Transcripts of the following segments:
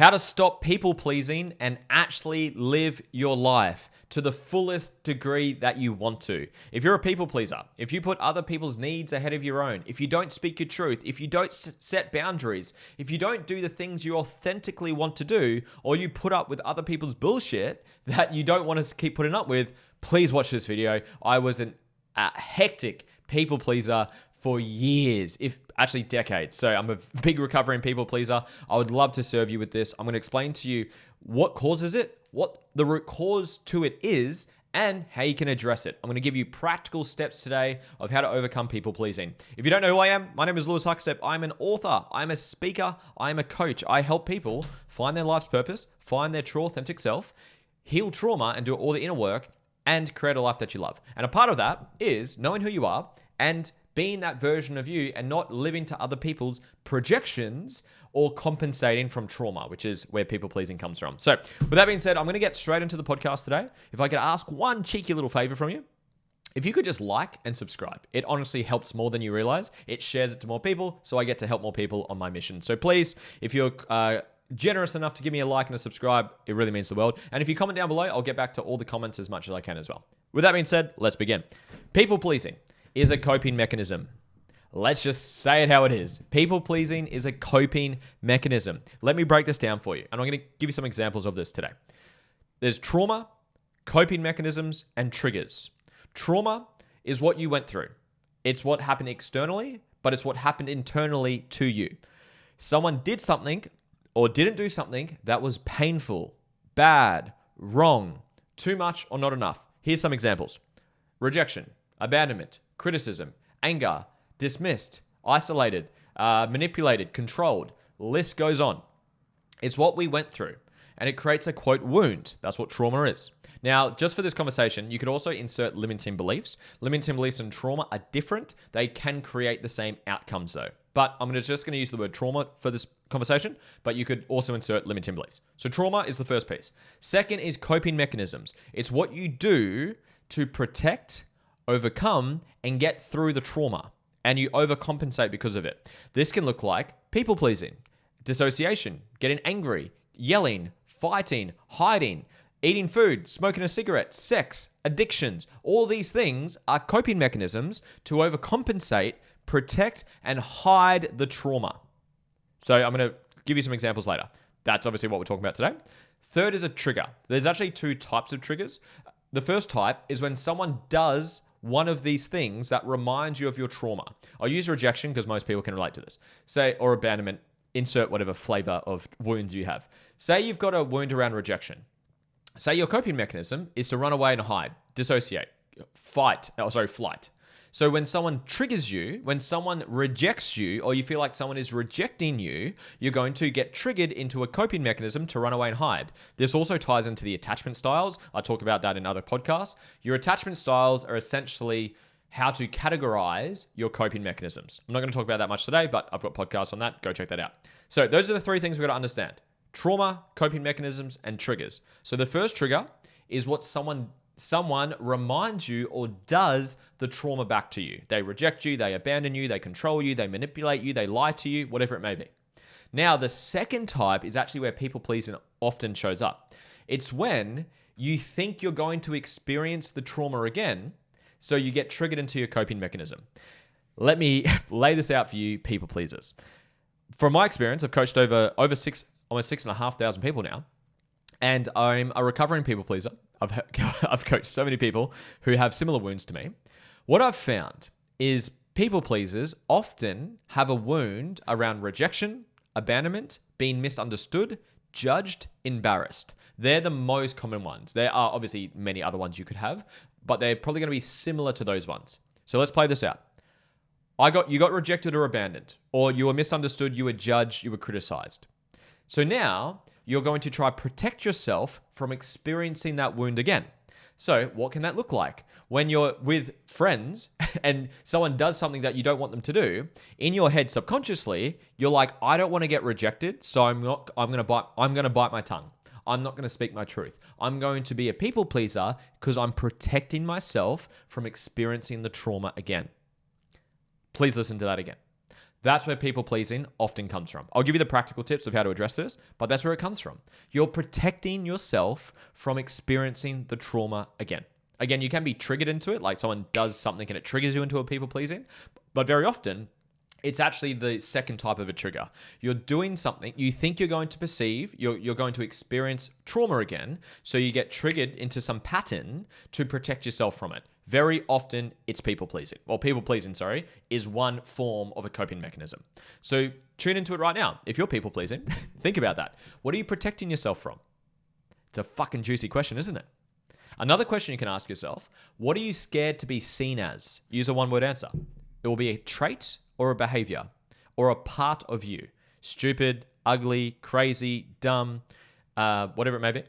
How to stop people pleasing and actually live your life to the fullest degree that you want to. If you're a people pleaser, if you put other people's needs ahead of your own, if you don't speak your truth, if you don't set boundaries, if you don't do the things you authentically want to do, or you put up with other people's bullshit that you don't want to keep putting up with, please watch this video. I was a hectic people pleaser for years, if actually decades. So I'm a big recovering people pleaser. I would love to serve you with this. I'm going to explain to you what causes it, what the root cause to it is, and how you can address it. I'm going to give you practical steps today of how to overcome people pleasing. If you don't know who I am, my name is Lewis Huckstep. I'm an author. I'm a speaker. I'm a coach. I help people find their life's purpose, find their true authentic self, heal trauma, and do all the inner work, and create a life that you love. And a part of that is knowing who you are and being that version of you and not living to other people's projections or compensating from trauma, which is where people pleasing comes from. So with that being said, I'm going to get straight into the podcast today. If I could ask one cheeky little favor from you, if you could just like and subscribe. It honestly helps more than you realize. It shares it to more people, so I get to help more people on my mission. So please, if you're generous enough to give me a like and a subscribe, it really means the world. And if you comment down below, I'll get back to all the comments as much as I can as well. With that being said, let's begin. People pleasing is a coping mechanism. Let's just say it how it is. People pleasing is a coping mechanism. Let me break this down for you. And I'm going to give you some examples of this today. There's trauma, coping mechanisms, and triggers. Trauma is what you went through. It's what happened externally, but it's what happened internally to you. Someone did something or didn't do something that was painful, bad, wrong, too much or not enough. Here's some examples. Rejection, abandonment, criticism, anger, dismissed, isolated, manipulated, controlled. List goes on. It's what we went through, and it creates a quote wound. That's what trauma is. Now, just for this conversation, you could also insert limiting beliefs. Limiting beliefs and trauma are different. They can create the same outcomes though. But I'm just going to use the word trauma for this conversation, but you could also insert limiting beliefs. So trauma is the first piece. Second is coping mechanisms. It's what you do to protect, overcome, and get through the trauma. And you overcompensate because of it. This can look like people pleasing, dissociation, getting angry, yelling, fighting, hiding, eating food, smoking a cigarette, sex, addictions. All these things are coping mechanisms to overcompensate, protect, and hide the trauma. So I'm going to give you some examples later. That's obviously what we're talking about today. Third is a trigger. There's actually two types of triggers. The first type is when someone does one of these things that reminds you of your trauma. I'll use rejection because most people can relate to this. Say, or abandonment, insert whatever flavor of wounds you have. Say you've got a wound around rejection. Say your coping mechanism is to run away and hide, dissociate, flight. So when someone triggers you, when someone rejects you, or you feel like someone is rejecting you, you're going to get triggered into a coping mechanism to run away and hide. This also ties into the attachment styles. I talk about that in other podcasts. Your attachment styles are essentially how to categorize your coping mechanisms. I'm not going to talk about that much today, but I've got podcasts on that. Go check that out. So those are the three things we've got to understand. Trauma, coping mechanisms, and triggers. So the first trigger is what someone reminds you or does the trauma back to you. They reject you, they abandon you, they control you, they manipulate you, they lie to you, whatever it may be. Now, the second type is actually where people pleasing often shows up. It's when you think you're going to experience the trauma again, so you get triggered into your coping mechanism. Let me lay this out for you, people pleasers. From my experience, I've coached almost 6,500 people now, and I'm a recovering people pleaser. I've coached so many people who have similar wounds to me. What I've found is people pleasers often have a wound around rejection, abandonment, being misunderstood, judged, embarrassed. They're the most common ones. There are obviously many other ones you could have, but they're probably going to be similar to those ones. So let's play this out. You got rejected or abandoned, or you were misunderstood, you were judged, you were criticized. So now you're going to try protect yourself from experiencing that wound again. So what can that look like? When you're with friends and someone does something that you don't want them to do, in your head subconsciously, you're like, I don't want to get rejected, so I'm going to bite my tongue. I'm not going to speak my truth. I'm going to be a people pleaser because I'm protecting myself from experiencing the trauma again. Please listen to that again. That's where people pleasing often comes from. I'll give you the practical tips of how to address this, but that's where it comes from. You're protecting yourself from experiencing the trauma again. Again, you can be triggered into it, like someone does something and it triggers you into a people pleasing, but very often it's actually the second type of a trigger. You're doing something, you think you're going to perceive, you're going to experience trauma again, so you get triggered into some pattern to protect yourself from it. Very often it's people pleasing. Well, people pleasing, is one form of a coping mechanism. So tune into it right now. If you're people pleasing, think about that. What are you protecting yourself from? It's a fucking juicy question, isn't it? Another question you can ask yourself, what are you scared to be seen as? Use a one-word answer. It will be a trait or a behavior or a part of you. Stupid, ugly, crazy, dumb, whatever it may be.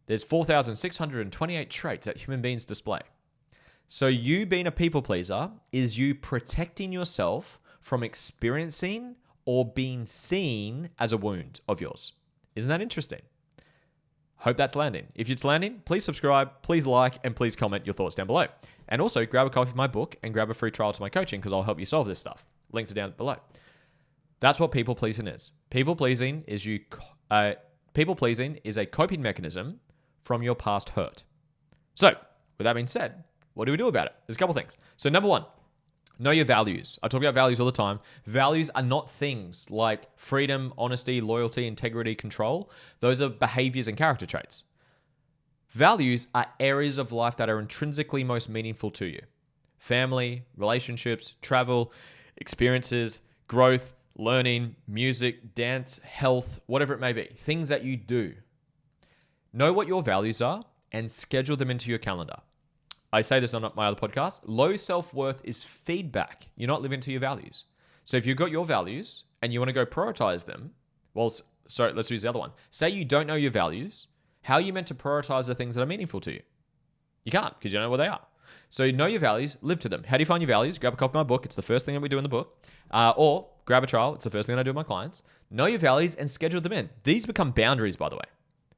There's 4,628 traits that human beings display. So you being a people pleaser is you protecting yourself from experiencing or being seen as a wound of yours. Isn't that interesting? Hope that's landing. If it's landing, please subscribe, please like, and please comment your thoughts down below. And also grab a copy of my book and grab a free trial to my coaching because I'll help you solve this stuff. Links are down below. That's what people pleasing is. People pleasing is a coping mechanism from your past hurt. So, with that being said, what do we do about it? There's a couple things. So number one, know your values. I talk about values all the time. Values are not things like freedom, honesty, loyalty, integrity, control. Those are behaviors and character traits. Values are areas of life that are intrinsically most meaningful to you. Family, relationships, travel, experiences, growth, learning, music, dance, health, whatever it may be. Things that you do. Know what your values are and schedule them into your calendar. I say this on my other podcast. Low self-worth is feedback. You're not living to your values. So if you've got your values and you want to go prioritize them, let's use the other one. Say you don't know your values. How are you meant to prioritize the things that are meaningful to you? You can't because you don't know what they are. So know your values, live to them. How do you find your values? Grab a copy of my book. It's the first thing that we do in the book. Or grab a trial. It's the first thing that I do with my clients. Know your values and schedule them in. These become boundaries, by the way.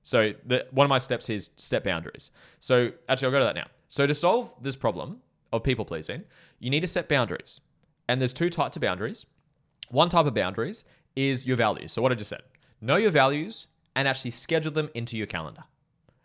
So one of my steps is step boundaries. So actually, I'll go to that now. So to solve this problem of people pleasing, you need to set boundaries. And there's two types of boundaries. One type of boundaries is your values. So what I just said, know your values and actually schedule them into your calendar.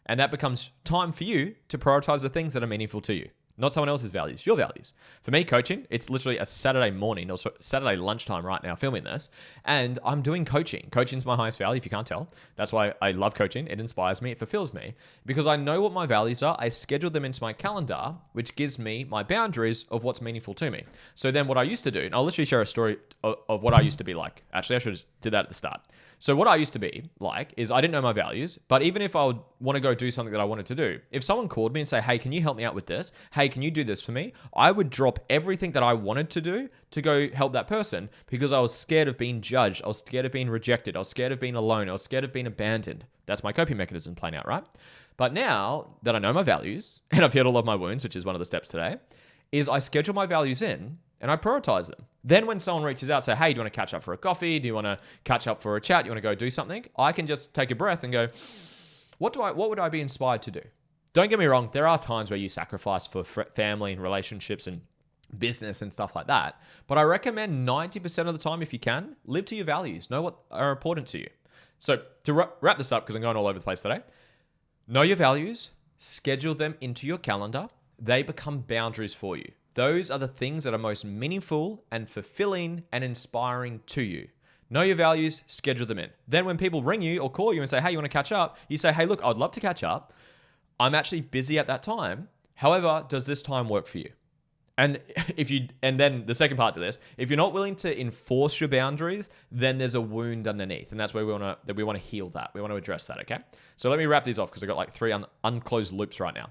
And that becomes time for you to prioritize the things that are meaningful to you. Not someone else's values, your values. For me, coaching, it's literally a Saturday morning or Saturday lunchtime right now filming this. And I'm doing coaching. Coaching's my highest value, if you can't tell. That's why I love coaching. It inspires me. It fulfills me. Because I know what my values are. I schedule them into my calendar, which gives me my boundaries of what's meaningful to me. So then what I used to do, and I'll literally share a story of what I used to be like. Actually, I should have did that at the start. So what I used to be like is I didn't know my values, but even if I would want to go do something that I wanted to do, if someone called me and say, hey, can you help me out with this? Hey, can you do this for me? I would drop everything that I wanted to do to go help that person because I was scared of being judged. I was scared of being rejected. I was scared of being alone. I was scared of being abandoned. That's my coping mechanism playing out, right? But now that I know my values and I've healed all of my wounds, which is one of the steps today, is I schedule my values in and I prioritize them. Then when someone reaches out, say, hey, do you want to catch up for a coffee? Do you want to catch up for a chat? Do you want to go do something? I can just take a breath and go, what would I be inspired to do? Don't get me wrong. There are times where you sacrifice for family and relationships and business and stuff like that. But I recommend 90% of the time, if you can, live to your values. Know what are important to you. So to wrap this up, because I'm going all over the place today, know your values, schedule them into your calendar. They become boundaries for you. Those are the things that are most meaningful and fulfilling and inspiring to you. Know your values, schedule them in. Then when people ring you or call you and say, hey, you want to catch up? You say, hey, look, I'd love to catch up. I'm actually busy at that time. However, does this time work for you? And then the second part to this, if you're not willing to enforce your boundaries, then there's a wound underneath. And that's where we want to heal that. We want to address that, okay? So let me wrap these off because I've got like 3 unclosed loops right now.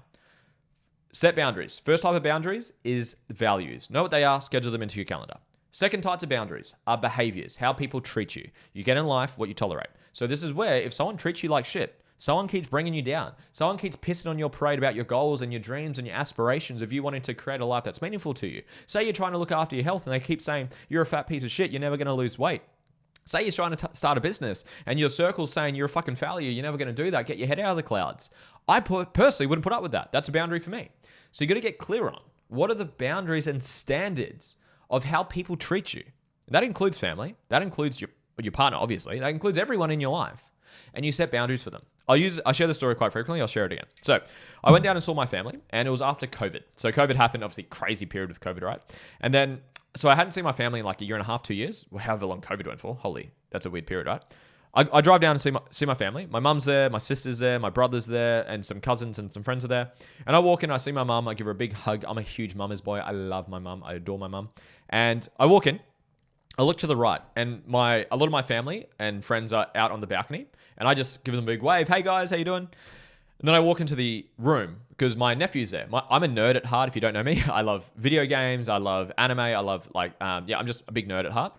Set boundaries. First type of boundaries is values. Know what they are, schedule them into your calendar. Second types of boundaries are behaviors, how people treat you. You get in life what you tolerate. So this is where if someone treats you like shit, someone keeps bringing you down, someone keeps pissing on your parade about your goals and your dreams and your aspirations of you wanting to create a life that's meaningful to you. Say you're trying to look after your health and they keep saying, you're a fat piece of shit, you're never going to lose weight. Say you're trying to start a business and your circle's saying you're a fucking failure, you're never going to do that, get your head out of the clouds. I personally wouldn't put up with that. That's a boundary for me. So you got to get clear on what are the boundaries and standards of how people treat you. That includes family. That includes your partner, obviously. That includes everyone in your life. And you set boundaries for them. I share the story quite frequently. I'll share it again. So I went down and saw my family, and it was after COVID. So COVID happened, obviously crazy period with COVID, right? And then, so I hadn't seen my family in like a year and a half, 2 years, however long COVID went for. Holy, that's a weird period, right? I drive down and see my family. My mum's there, my sister's there, my brother's there, and some cousins and some friends are there. And I walk in, I see my mum, I give her a big hug. I'm a huge mama's boy. I love my mum. I adore my mum. And I walk in, I look to the right, and a lot of my family and friends are out on the balcony, and I just give them a big wave. Hey guys, how you doing? And then I walk into the room because my nephew's there. I'm a nerd at heart. If you don't know me, I love video games. I love anime. I love I'm just a big nerd at heart.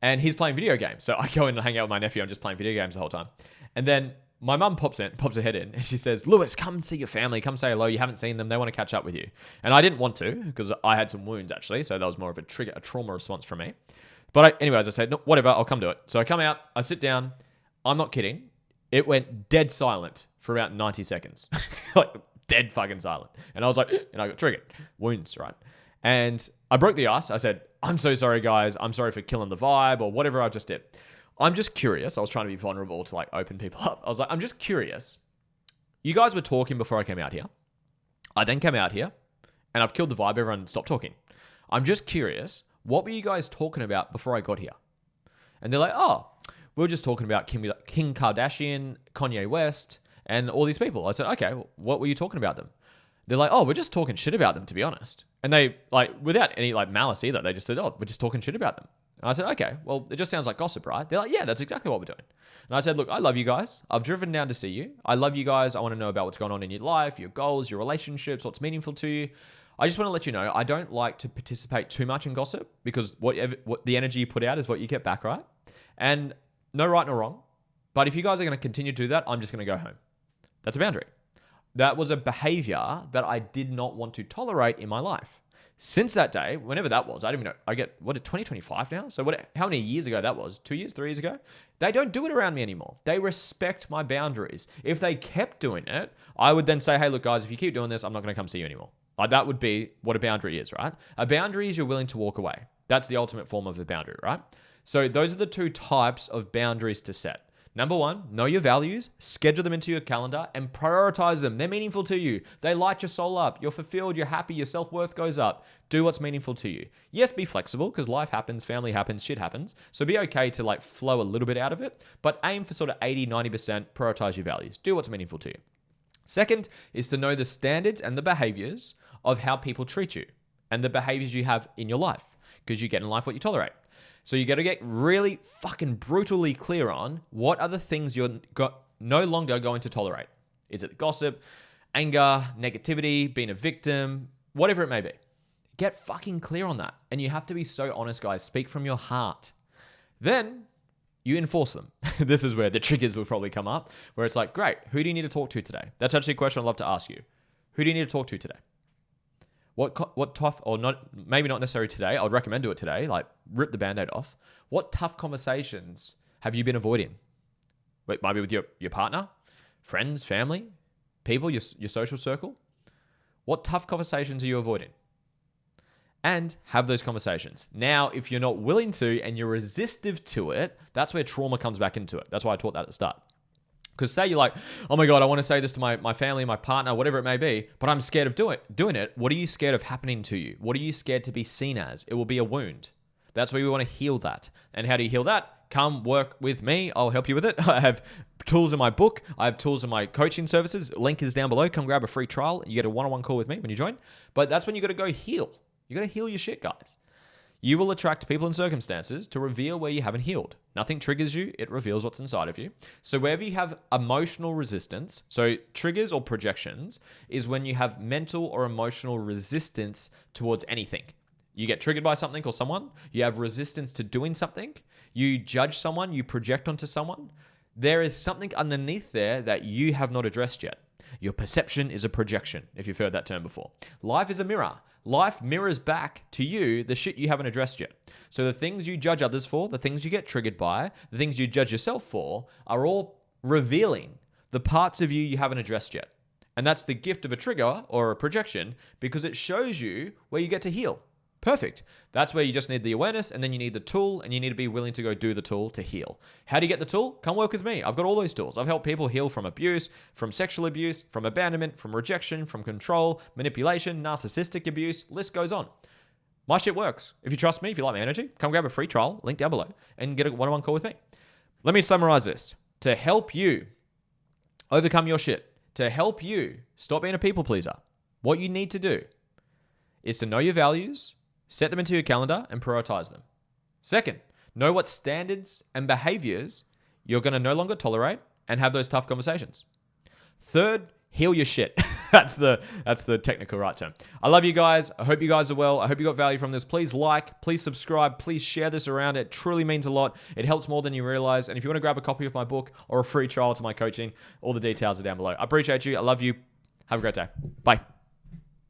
And he's playing video games. So I go in and hang out with my nephew. I'm just playing video games the whole time. And then my mum pops her head in, and she says, Lewis, come see your family. Come say hello. You haven't seen them. They want to catch up with you. And I didn't want to because I had some wounds actually. So that was more of a trauma response from me. But anyways, I said, no, whatever, I'll come do it. So I come out, I sit down. I'm not kidding. It went dead silent for about 90 seconds. Like dead fucking silent. And I was like, and I got triggered. Wounds, right? And I broke the ice. I said, I'm so sorry, guys. I'm sorry for killing the vibe or whatever I just did. I'm just curious. I was trying to be vulnerable to like open people up. I was like, I'm just curious. You guys were talking before I came out here. I then came out here and I've killed the vibe. Everyone stopped talking. I'm just curious. What were you guys talking about before I got here? And they're like, oh, we were just talking about Kim Kardashian, Kanye West, and all these people. I said, okay, well, what were you talking about them? They're like, oh, we're just talking shit about them, to be honest. And they, like, without any, like, malice either, they just said, oh, we're just talking shit about them. And I said, okay, well, it just sounds like gossip, right? They're like, yeah, that's exactly what we're doing. And I said, look, I love you guys. I've driven down to see you. I love you guys. I want to know about what's going on in your life, your goals, your relationships, what's meaningful to you. I just want to let you know, I don't like to participate too much in gossip because what the energy you put out is what you get back, right? And no right, no wrong. But if you guys are going to continue to do that, I'm just going to go home. That's a boundary. That was a behavior that I did not want to tolerate in my life. Since that day, whenever that was, I don't even know, 2025 now? So how many years ago that was? 2 years, 3 years ago? They don't do it around me anymore. They respect my boundaries. If they kept doing it, I would then say, hey, look, guys, if you keep doing this, I'm not going to come see you anymore. Like that would be what a boundary is, right? A boundary is you're willing to walk away. That's the ultimate form of a boundary, right? So those are the two types of boundaries to set. Number one, know your values, schedule them into your calendar, and prioritize them. They're meaningful to you. They light your soul up. You're fulfilled, you're happy, your self-worth goes up. Do what's meaningful to you. Yes, be flexible because life happens, family happens, shit happens. So be okay to like flow a little bit out of it, but aim for sort of 80, 90%, prioritize your values. Do what's meaningful to you. Second is to know the standards and the behaviors of how people treat you and the behaviors you have in your life because you get in life what you tolerate. So you got to get really fucking brutally clear on what are the things you're no longer going to tolerate. Is it gossip, anger, negativity, being a victim, whatever it may be? Get fucking clear on that. And you have to be so honest, guys. Speak from your heart. Then you enforce them. This is where the triggers will probably come up, where it's like, great, who do you need to talk to today? That's actually a question I'd love to ask you. Who do you need to talk to today? What tough, or not, maybe not necessarily today, I would recommend do it today, like rip the Band-Aid off. What tough conversations have you been avoiding? It might be with your partner, friends, family, people, your social circle. What tough conversations are you avoiding? And have those conversations. Now, if you're not willing to and you're resistive to it, that's where trauma comes back into it. That's why I taught that at the start. Because say you're like, oh my God, I want to say this to my family, my partner, whatever it may be, but I'm scared of doing it. What are you scared of happening to you? What are you scared to be seen as? It will be a wound. That's why we want to heal that. And how do you heal that? Come work with me. I'll help you with it. I have tools in my book. I have tools in my coaching services. Link is down below. Come grab a free trial. You get a one-on-one call with me when you join. But that's when you got to go heal. You got to heal your shit, guys. You will attract people and circumstances to reveal where you haven't healed. Nothing triggers you, it reveals what's inside of you. So wherever you have emotional resistance, so triggers or projections is when you have mental or emotional resistance towards anything. You get triggered by something or someone, you have resistance to doing something, you judge someone, you project onto someone. There is something underneath there that you have not addressed yet. Your perception is a projection, if you've heard that term before. Life is a mirror. Life mirrors back to you the shit you haven't addressed yet. So the things you judge others for, the things you get triggered by, the things you judge yourself for are all revealing the parts of you haven't addressed yet. And that's the gift of a trigger or a projection because it shows you where you get to heal. Perfect. That's where you just need the awareness, and then you need the tool, and you need to be willing to go do the tool to heal. How do you get the tool? Come work with me. I've got all those tools. I've helped people heal from abuse, from sexual abuse, from abandonment, from rejection, from control, manipulation, narcissistic abuse. List goes on. My shit works. If you trust me, if you like my energy, come grab a free trial, link down below, and get a one-on-one call with me. Let me summarize this. To help you overcome your shit, to help you stop being a people pleaser, what you need to do is to know your values, set them into your calendar, and prioritize them. Second, know what standards and behaviors you're going to no longer tolerate and have those tough conversations. Third, heal your shit. That's the technical right term. I love you guys. I hope you guys are well. I hope you got value from this. Please like, please subscribe, please share this around. It truly means a lot. It helps more than you realize. And if you want to grab a copy of my book or a free trial to my coaching, all the details are down below. I appreciate you. I love you. Have a great day. Bye.